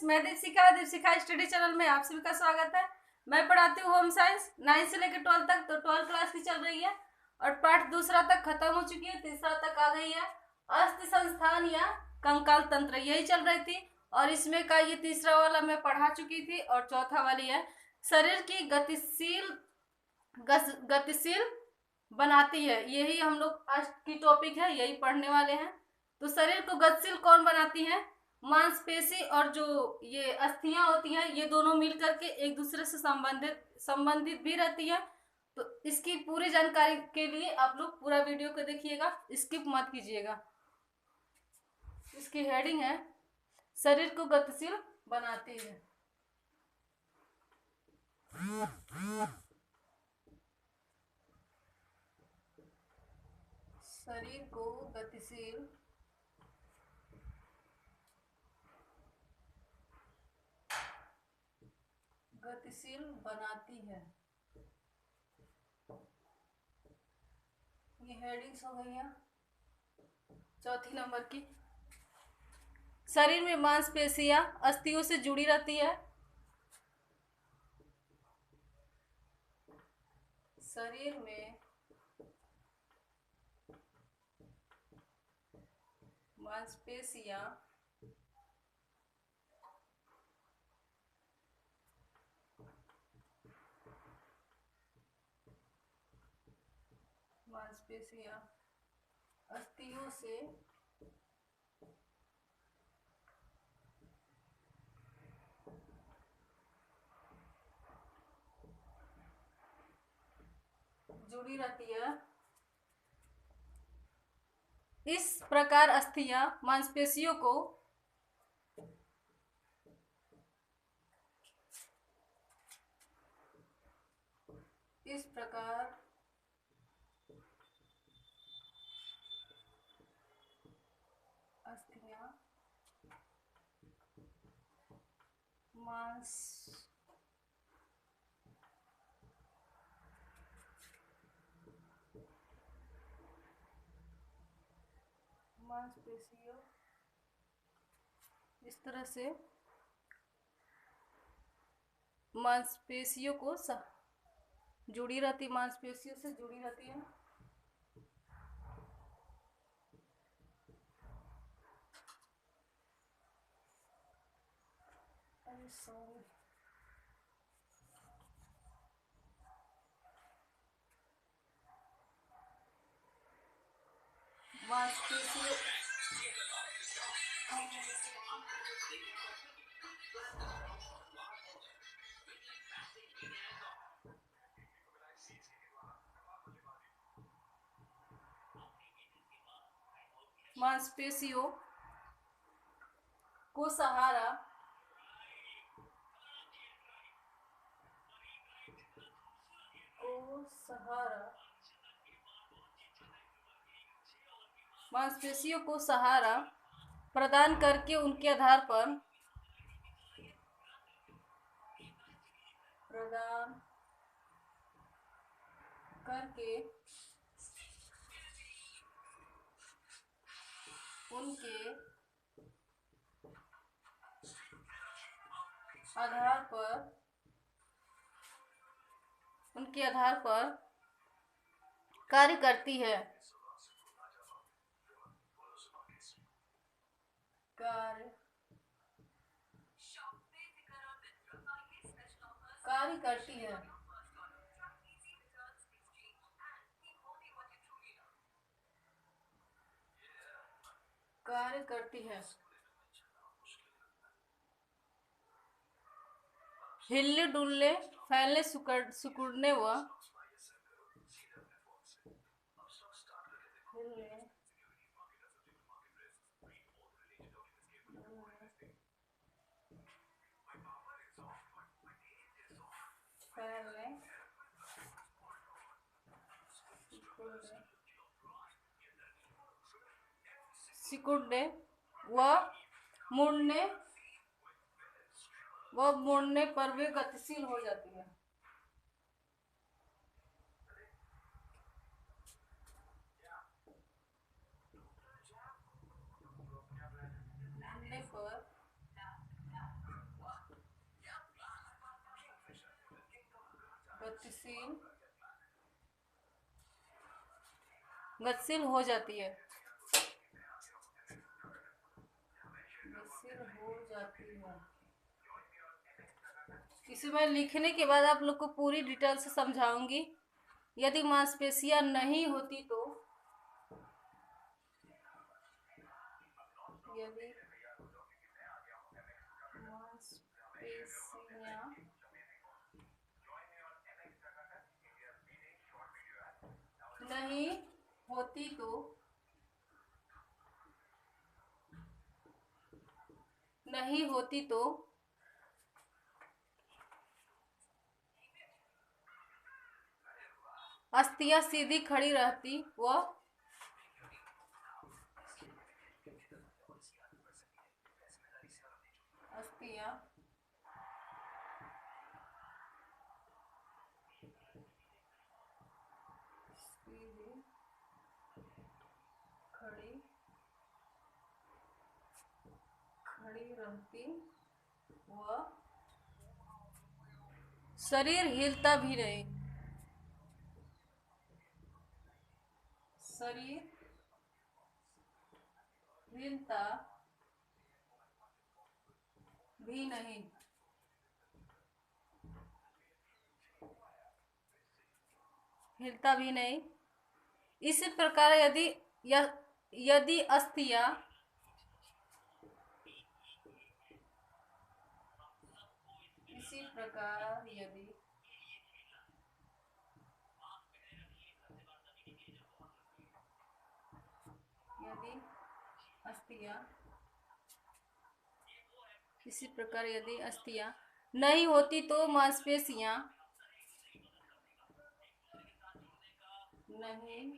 मैं Deepshikha study channel में आप सभी का स्वागत है। मैं पढ़ाती हूँ होम साइंस 9 से लेकर 12 तक। तो 12 क्लास की चल रही है और पाठ दूसरा तक खत्म हो चुकी है, तीसरा तक आ गई है। अस्थि संस्थान या कंकाल तंत्र यही चल रही थी और इसमें का ये तीसरा वाला मैं पढ़ा चुकी थी और चौथा वाली है शरीर की गतिशील बनाती है। यही हम लोग आज की टॉपिक है, यही पढ़ने वाले हैं। तो शरीर को गतिशील कौन बनाती है? मांसपेशी और जो ये अस्थियां होती हैं, ये दोनों मिलकर के एक दूसरे से संबंधित भी रहती है। तो इसकी पूरी जानकारी के लिए आप लोग पूरा वीडियो को देखिएगा, स्किप मत कीजिएगा। इसकी हेडिंग है शरीर को गतिशील बनाती है। शरीर को गतिशील बनाती है। ये हेडिंग्स हो गई है चौथी नंबर की। शरीर में मांसपेशियां अस्थियों से जुड़ी रहती है। शरीर में मांसपेशियां अस्थियों से जुड़ी रहती है। इस प्रकार अस्थियां मांसपेशियों को मांसपेशियों इस तरह से मांसपेशियों को जुड़ी रहती, मांसपेशियों से जुड़ी रहती है। मांसपेशियों मांसपेशियों को सहारा मांसपेशियों को सहारा प्रदान करके उनके आधार पर उनके आधार पर कार्य करती है। कार्य करती है। हिलने डुलने, फैलने, सिकुड़ने व सिकुड़ने व मुड़ने पर वे गतिशील हो जाती है। गतिशील गतिशील हो जाती है, गतिशील हो जाती है। इसमें लिखने के बाद आप लोग को पूरी डिटेल से समझाऊंगी। यदि मांसपेशियां नहीं होती तो, यदि मांसपेशियां नहीं होती तो, नहीं होती तो अस्थियां सीधी खड़ी रहती व अस्थियां सीधी खड़ी खड़ी रहती व शरीर हिलता भी नहीं, शरीर हिलता भी नहीं, हिलता भी नहीं। इसी प्रकार यदि अस्थियां इसी प्रकार यदि अस्थियां इसी प्रकार यदि अस्थियां नहीं होती तो मांसपेशियां नहीं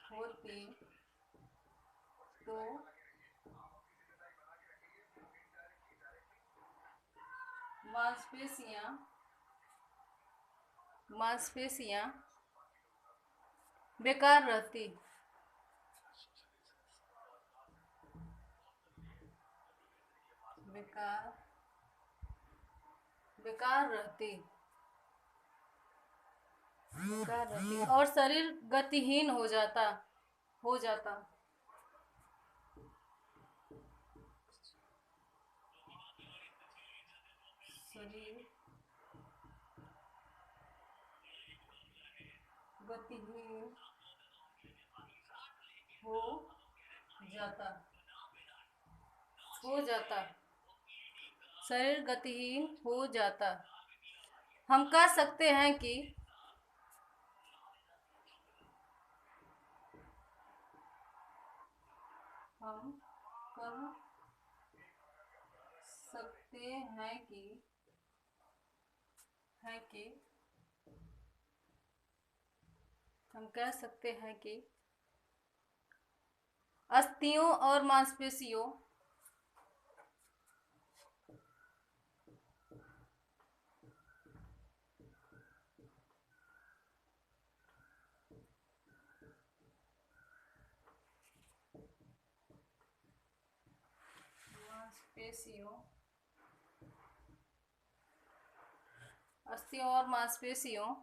होती तो मांसपेशियां बेकार रहती, बेकार रहती और शरीर गतिहीन हो जाता शरीर गतिहीन हो जाता शरीर गतिहीन हो जाता। हम कह सकते हैं कि हम कह सकते हैं कि हम कह सकते हैं कि अस्थियों और मांसपेशियों अस्थियों और मांसपेशियों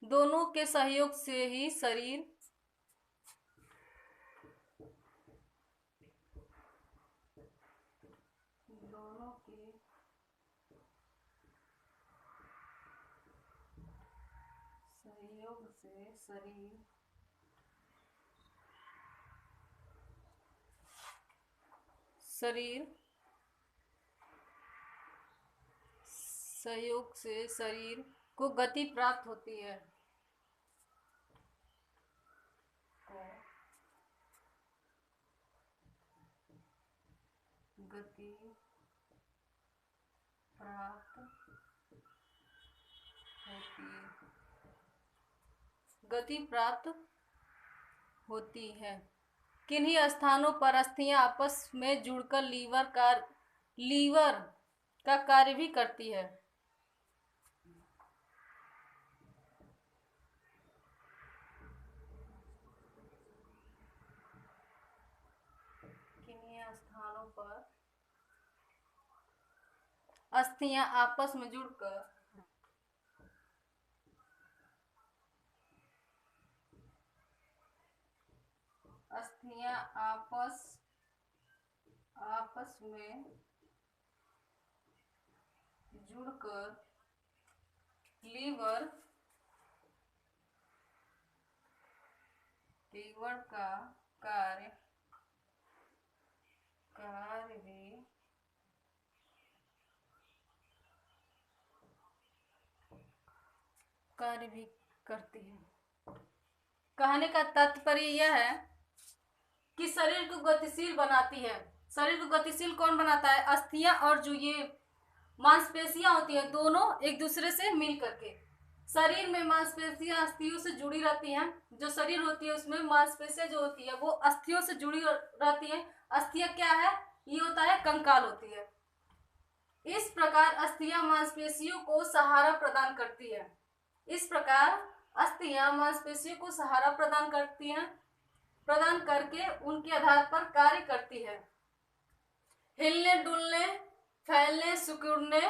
दोनों के सहयोग से ही शरीर सहयोग से शरीर को गति प्राप्त होती है, गति प्राप्त होती है। किन्हीं स्थानों पर अस्थियां आपस में जुड़कर लीवर का कार्य भी करती है। किन्हीं स्थानों पर अस्थियां आपस में जुड़कर अस्थियां आपस में जुड़कर लीवर का कार्य भी करती है। कहने का तात्पर्य यह है कि शरीर को गतिशील बनाती है। शरीर को गतिशील कौन बनाता है? अस्थियां और जो ये मांसपेशियां होती है, दोनों एक दूसरे से मिल करके। शरीर में मांसपेशियां अस्थियों से जुड़ी रहती हैं। जो शरीर होती है उसमें मांसपेशियां जो होती है वो अस्थियों से जुड़ी रहती है। अस्थियां क्या है? ये होता है कंकाल होती है। इस प्रकार अस्थियां मांसपेशियों को सहारा प्रदान करती है। इस प्रकार अस्थियां मांसपेशियों को सहारा प्रदान करती हैं, प्रदान करके उनके आधार पर कार्य करती है। हिलने, डुलने, फैलने, सिकुड़ने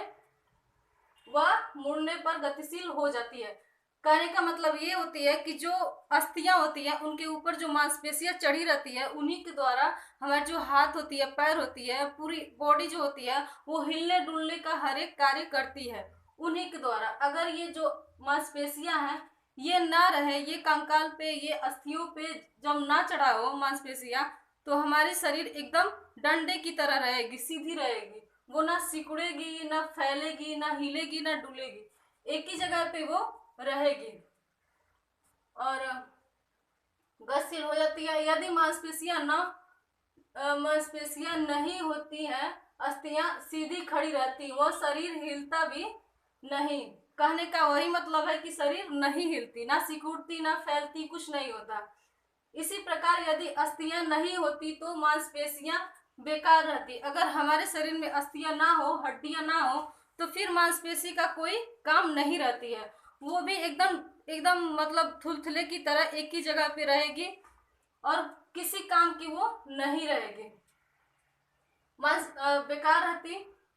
व मुड़ने पर गतिशील हो जाती है। कहने का मतलब ये होती है कि जो अस्थियां होती है उनके ऊपर जो मांसपेशियां चढ़ी रहती है, उन्हीं के द्वारा हमारी जो हाथ होती है, पैर होती है, पूरी बॉडी जो होती है वो हिलने डुलने का हर एक कार्य करती है उन्हीं के द्वारा। अगर ये जो मांसपेशियां हैं ये ना रहे, ये कंकाल पे, ये अस्थियों पे जब ना चढ़ा हो मांसपेशियां, तो हमारी शरीर एकदम डंडे की तरह रहेगी, सीधी रहेगी। वो ना सिकुड़ेगी, ना फैलेगी, ना हिलेगी, ना डुलेगी, एक ही जगह पे वो रहेगी और गतिशील हो जाती है। यदि मांसपेशियां नहीं होती हैं, अस्थियां सीधी खड़ी रहती, वो शरीर हिलता भी नहीं। कहने का वही मतलब है कि शरीर नहीं हिलती, ना सिकुड़ती, ना फैलती, कुछ नहीं होता। इसी प्रकार यदि अस्थियां नहीं होती तो मांसपेशियां बेकार रहती। अगर हमारे शरीर में अस्थियां ना हो, हड्डियां ना हो, तो फिर मांसपेशी का कोई काम नहीं रहती है। वो भी एकदम एकदम मतलब थुलथुले की तरह एक ही जगह पे रहेगी और किसी काम की वो नहीं रहेगी, मांस बेकार रहती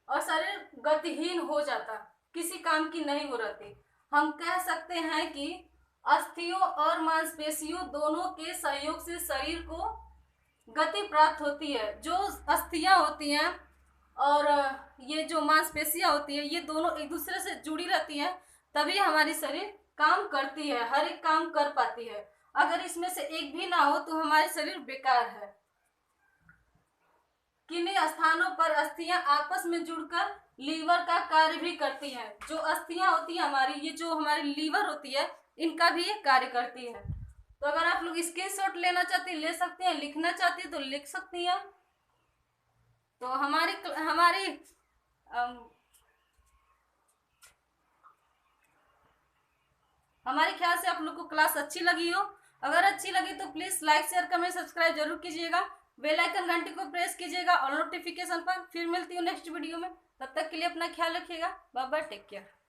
और शरीर गतिहीन हो जाता, किसी काम की नहीं हो रहती। हम कह सकते हैं कि अस्थियों और मांसपेशियों दोनों के सहयोग से शरीर को गति प्राप्त होती है। जो अस्थियां होती हैं और ये जो मांसपेशियां होती है, ये दोनों एक दूसरे से जुड़ी रहती हैं, तभी हमारी शरीर काम करती है, हर एक काम कर पाती है। अगर इसमें से एक भी ना हो तो हमारी शरीर बेकार है। किन्हीं स्थानों पर अस्थियां आपस में जुड़कर लीवर का कार्य भी करती हैं। जो अस्थियां होती है हमारी, ये जो हमारी लीवर होती है, इनका भी ये कार्य करती है। तो अगर आप लोग स्क्रीनशॉट लेना चाहती हैं ले सकते हैं, लिखना चाहती है तो लिख सकती हैं। तो हमारी ख्याल से आप लोग को क्लास अच्छी लगी हो। अगर अच्छी लगी तो please like, share, comment, subscribe जरूर कीजिएगा। बेल आइकन घंटी को प्रेस कीजिएगा और नोटिफिकेशन पर। फिर मिलती हूँ नेक्स्ट वीडियो में। तब तक के लिए अपना ख्याल रखिएगा। Bye bye, take care.